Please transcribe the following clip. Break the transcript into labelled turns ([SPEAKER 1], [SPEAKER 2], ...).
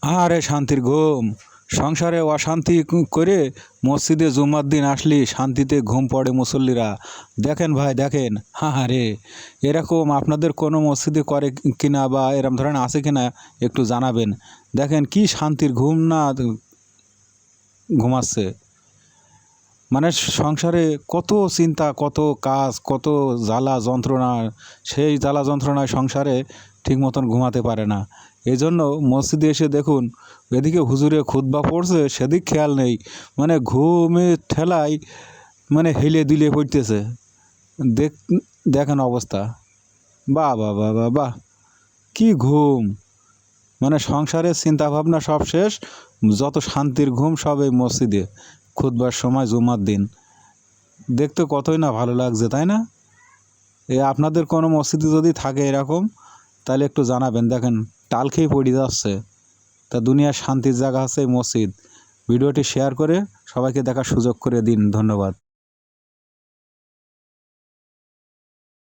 [SPEAKER 1] আরে শান্তির ঘুম। সংসারে অশান্তি করে মসজিদে জুম্মার দিন আসলি শান্তিতে ঘুম পড়ে মুসল্লিরা। দেখেন ভাই দেখেন, হ্যাঁ রে, এরকম আপনাদের কোনো মসজিদে করে কিনা বা এরম ধরনের আছে কিনা একটু জানাবেন। দেখেন কি শান্তির ঘুম না ঘুমাচ্ছে। মানে সংসারে কত চিন্তা, কত কাজ, কত জ্বালা যন্ত্রণা, সেই জ্বালা যন্ত্রণায় সংসারে ঠিক মতন ঘুমাতে পারে না। এই জন্য মসজিদে এসে দেখুন, এদিকে হুজুরে খুতবা পড়ছে সেদিক খেয়াল নেই, মানে ঘুমের ঠেলায় মানে হেলে দুলে পড়তেছে। দেখ, দেখেন অবস্থা। বাহ বাহ বাহ বাহ বাহ, কী ঘুম! মানে সংসারের চিন্তা ভাবনা সব শেষ, যত শান্তির ঘুম সব এই মসজিদে খুতবার সময় জুমার দিন। দেখতে কতই না ভালো লাগছে, তাই না? আপনাদের কোনো মসজিদে যদি থাকে এরকম, তাহলে একটু জানাবেন। দেখেন টাল খেয়ে পড়ে যাচ্ছে। তা দুনিয়ার শান্তির জায়গা হচ্ছে এই মসজিদ। ভিডিওটি শেয়ার করে সবাইকে দেখার সুযোগ করে দিন। ধন্যবাদ।